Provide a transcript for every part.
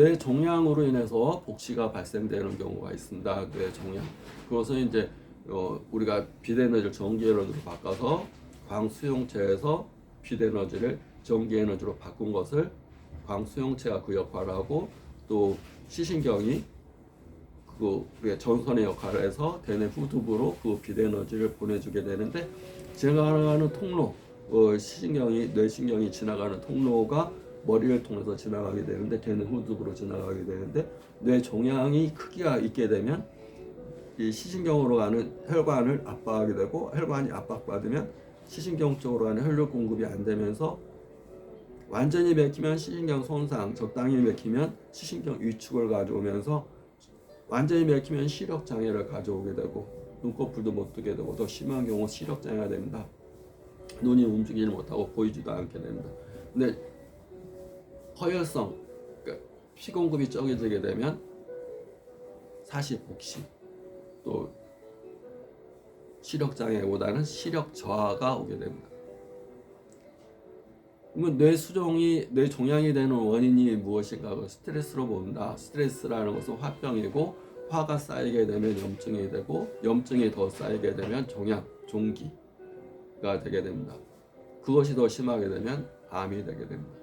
뇌 종양으로 인해서 복시가 발생되는 경우가 있습니다. 뇌 종양. 그것은 이제 우리가 빛에너지를 전기에너지로 바꿔서 광수용체에서 빛에너지를 전기에너지로 바꾼 것을 광수용체가 그 역할을 하고, 또 시신경이 우리의 전선의 역할을 해서 대뇌 후두부로 그 빛에너지를 보내주게 되는데, 지나가는 통로, 뇌신경이 지나가는 통로가 머리를 통해서 지나가게 되는데, 대뇌 후두부로 지나가게 되는데, 뇌 종양이 크기가 있게 되면 이 시신경으로 가는 혈관을 압박하게 되고, 혈관이 압박받으면 시신경 쪽으로 가는 혈류 공급이 안 되면서, 완전히 맥히면 시신경 손상, 적당히 맥히면 시신경 위축을 가져오면서, 완전히 맥히면 시력 장애를 가져오게 되고, 눈꺼풀도 못 뜨게 되고, 더 심한 경우 시력 장애가 됩니다. 눈이 움직이지 못하고 보이지도 않게 됩니다. 근데 허혈성, 그러니까 피 공급이 적어지게 되면 사시복시, 또 시력 장애보다는 시력 저하가 오게 됩니다. 그러면 뇌 종양이 되는 원인이 무엇인가? 스트레스로 본다. 스트레스라는 것은 화병이고, 화가 쌓이게 되면 염증이 되고, 염증이 더 쌓이게 되면 종기가 되게 됩니다. 그것이 더 심하게 되면 암이 되게 됩니다.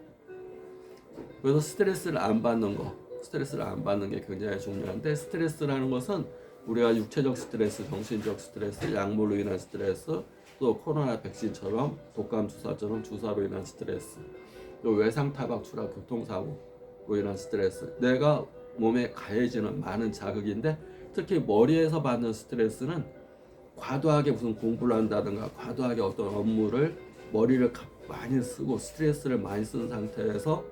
그래서 스트레스를 안 받는 게 굉장히 중요한데, 스트레스라는 것은 우리가 육체적 스트레스, 정신적 스트레스, 약물로 인한 스트레스, 또 코로나 백신처럼 독감 주사처럼 주사로 인한 스트레스, 또 외상 타박 추락 교통사고로 인한 스트레스, 내가 몸에 가해지는 많은 자극인데, 특히 머리에서 받는 스트레스는 과도하게 무슨 공부를 한다든가 과도하게 어떤 업무를 머리를 많이 쓰고 스트레스를 많이 쓴 상태에서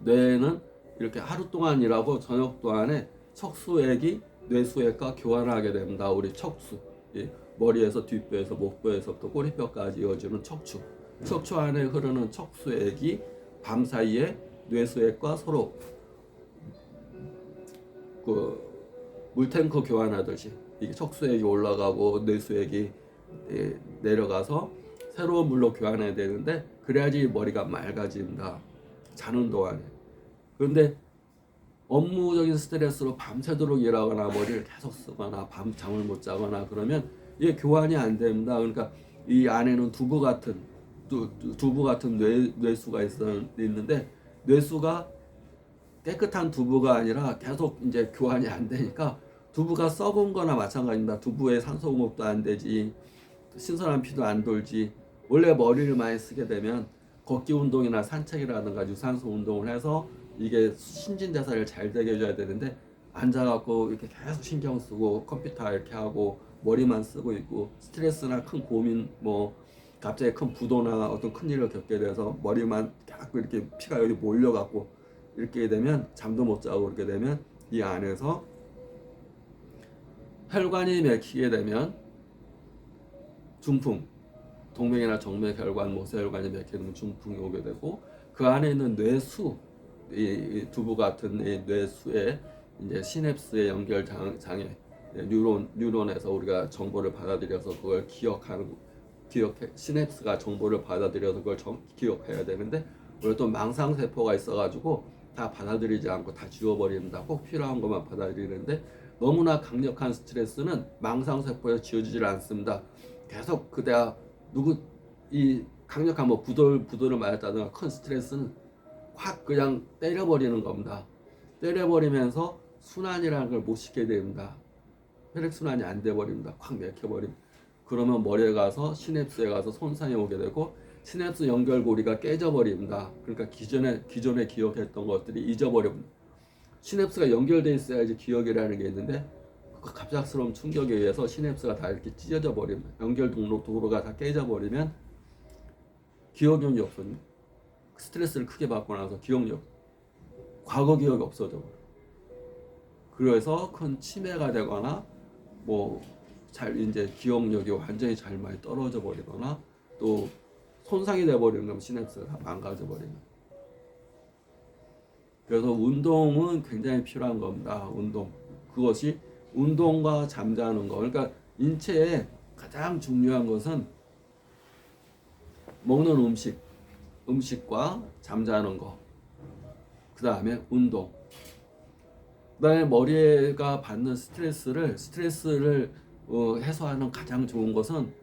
뇌는 이렇게 하루 동안 일하고 저녁 동안에 척수액이 뇌수액과 교환을 하게 됩니다. 우리 척수, 머리에서 뒷뼈에서 목뼈에서부터 꼬리뼈까지 이어지는 척추 안에 흐르는 척수액이 밤사이에 뇌수액과 서로 그 물탱크 교환하듯이 이게 척수액이 올라가고 뇌수액이 내려가서 새로운 물로 교환해야 되는데, 그래야지 머리가 맑아진다, 자는 동안에. 그런데 업무적인 스트레스로 밤새도록 일하거나 머리를 계속 쓰거나 밤 잠을 못 자거나 그러면 이게 교환이 안 됩니다. 그러니까 이 안에는 두부 같은 뇌수가 있는데, 뇌수가 깨끗한 두부가 아니라 계속 이제 교환이 안 되니까 두부가 썩은 거나 마찬가지입니다. 두부에 산소 공급도 안 되지, 신선한 피도 안 돌지. 원래 머리를 많이 쓰게 되면 걷기 운동이나 산책이라든가 유산소 운동을 해서 이게 신진대사를 잘 되게 해줘야 되는데, 앉아갖고 이렇게 계속 신경 쓰고 컴퓨터 이렇게 하고 머리만 쓰고 있고, 스트레스나 큰 고민, 갑자기 큰 부도나 어떤 큰 일을 겪게 돼서 머리만 자꾸 이렇게 피가 여기 몰려갖고 이렇게 되면 잠도 못 자고, 그렇게 되면 이 안에서 혈관이 막히게 되면 중풍, 동맥이나 정맥혈관, 모세혈관이 막히게 되면 중풍이 오게 되고, 그 안에 있는 뇌수, 이 두부 같은 이 뇌수에 이제 시냅스의 연결 장애, 뉴런에서 우리가 정보를 받아들여서 그걸 시냅스가 정보를 받아들여서 그걸 기억해야 되는데, 우리 또 망상세포가 있어가지고 다 받아들이지 않고 다 지워버린다. 꼭 필요한 것만 받아들이는데, 너무나 강력한 스트레스는 망상세포에 지워지질 않습니다. 계속 그대가 이 강력한 부도를 맞았다든가 큰 스트레스는 확 그냥 때려버리는 겁니다. 때려버리면서 순환이라는 걸 못 시키게 됩니다. 혈액순환이 안 돼버립니다. 확 맥혀버립니다. 그러면 머리에 가서 시냅스에 가서 손상이 오게 되고, 시냅스 연결고리가 깨져버립니다. 그러니까 기존에 기억했던 것들이 잊어버립니다. 시냅스가 연결돼 있어야지 기억이라는 게 있는데, 그 갑작스러운 충격에 의해서 시냅스가 다 이렇게 찢어져 버립니다. 연결 도로가 다 깨져버리면 기억력이 없어집니다. 스트레스를 크게 받고 나서 과거 기억이 없어져 버려요. 그래서 큰 치매가 되거나 이제 기억력이 완전히 잘 많이 떨어져 버리거나, 또 손상이 돼 버리는 거면 시냅스가 다 망가져 버립니다. 그래서 운동은 굉장히 필요한 겁니다. 그것이 운동과 잠자는 거. 그러니까 인체에 가장 중요한 것은 먹는 음식과 잠자는 거. 그 다음에 운동. 그다음에 머리가 받는 스트레스를 해소하는 가장 좋은 것은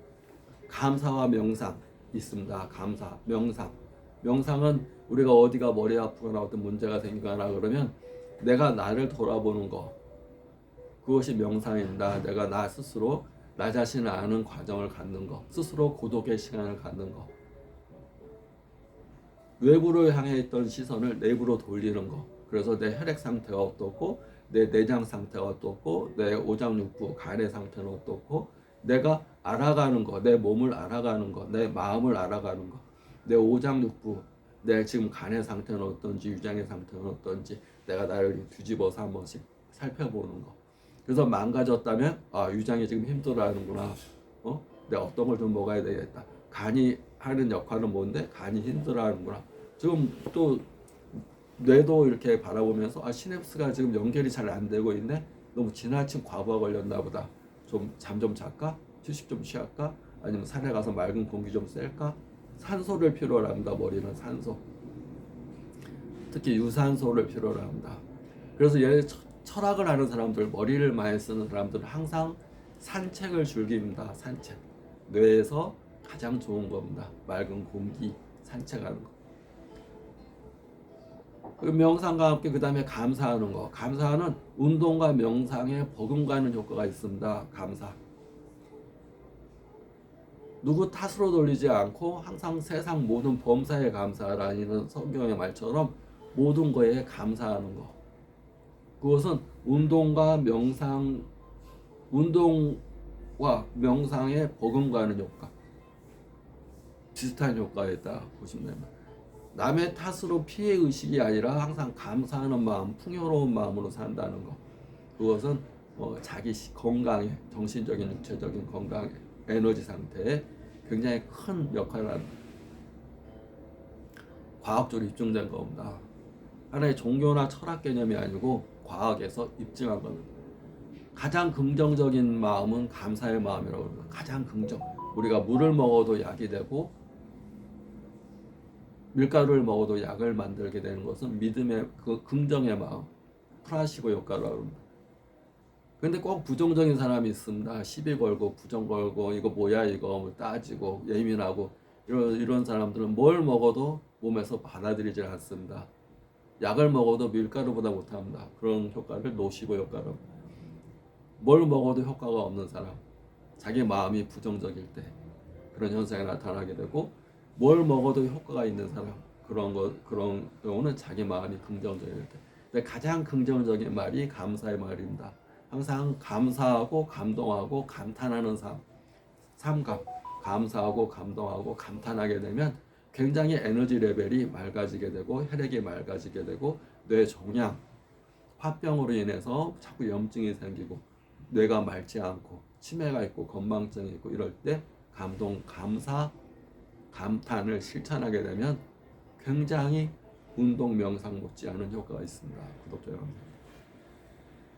감사와 명상 있습니다. 감사, 명상. 명상은 우리가 어디가 머리 아프거나 어떤 문제가 생기거나 그러면 내가 나를 돌아보는 거, 그것이 명상입니다. 내가 나 스스로 나 자신을 아는 과정을 갖는 거, 스스로 고독의 시간을 갖는 거, 외부로 향해 있던 시선을 내부로 돌리는 거. 그래서 내 혈액 상태가 어떻고, 내 내장 상태가 어떻고, 내 오장육부 간의 상태는 어떻고, 내가 알아가는 거, 내 몸을 알아가는 거, 내 마음을 알아가는 거, 내 오장육부, 내 지금 간의 상태는 어떤지, 유장의 상태는 어떤지, 내가 나를 뒤집어서 한 번씩 살펴보는 거. 그래서 망가졌다면, 아, 유장이 지금 힘들어하는구나. 내가 어떤 걸 좀 먹어야 되겠다. 간이 하는 역할은 뭔데? 간이 힘들어하는구나. 지금 또 뇌도 이렇게 바라보면서 아, 시냅스가 지금 연결이 잘 안 되고 있네. 너무 지나친 과부하 걸렸나 보다. 좀 잠 좀 잘까? 휴식 좀 취할까? 아니면 산에 가서 맑은 공기 좀 쐴까? 산소를 필요로 합니다. 머리는 산소. 특히 유산소를 필요로 합니다. 그래서 철학을 하는 사람들, 머리를 많이 쓰는 사람들은 항상 산책을 즐깁니다. 산책. 뇌에서 가장 좋은 겁니다. 맑은 공기, 산책하는 거. 그 명상과 함께 그 다음에 감사하는 거. 감사는 운동과 명상에 버금가는 효과가 있습니다. 감사. 누구 탓으로 돌리지 않고 항상 세상 모든 범사에 감사라는 성경의 말처럼 모든 거에 감사하는 거. 그것은 운동과 명상에 버금가는 효과. 비슷한 효과에 있다 보시면 됩니다. 남의 탓으로 피해 의식이 아니라 항상 감사하는 마음, 풍요로운 마음으로 산다는 것. 그것은 자기 건강에, 정신적인, 육체적인 건강, 에너지 상태에 굉장히 큰 역할을 합니다. 과학적으로 입증된 겁니다. 하나의 종교나 철학 개념이 아니고 과학에서 입증한 겁니다. 가장 긍정적인 마음은 감사의 마음이라고 합니다. 가장 긍정. 우리가 물을 먹어도 약이 되고 밀가루를 먹어도 약을 만들게 되는 것은 믿음의 그 긍정의 마음, 플라시보 효과라고 합니다. 근데 꼭 부정적인 사람이 있습니다. 시비 걸고 부정 걸고 이거 뭐야 이거 뭐 따지고 예민하고 이런 사람들은 뭘 먹어도 몸에서 받아들이질 않습니다. 약을 먹어도 밀가루보다 못합니다. 그런 효과를 노시보 효과로 합니다. 뭘 먹어도 효과가 없는 사람, 자기 마음이 부정적일 때 그런 현상이 나타나게 되고, 뭘 먹어도 효과가 있는 사람, 그런 경우는 자기 마음이 긍정적일 때. 근데 가장 긍정적인 말이 감사의 말입니다. 항상 감사하고 감동하고 감탄하는 삶감, 감사하고 감동하고 감탄하게 되면 굉장히 에너지 레벨이 맑아지게 되고 혈액이 맑아지게 되고 뇌 종양, 화병으로 인해서 자꾸 염증이 생기고 뇌가 맑지 않고 치매가 있고 건망증이 있고 이럴 때 감동, 감사, 감탄을 실천하게 되면 굉장히 운동 명상 못지않은 효과가 있습니다. 구독자 여러분.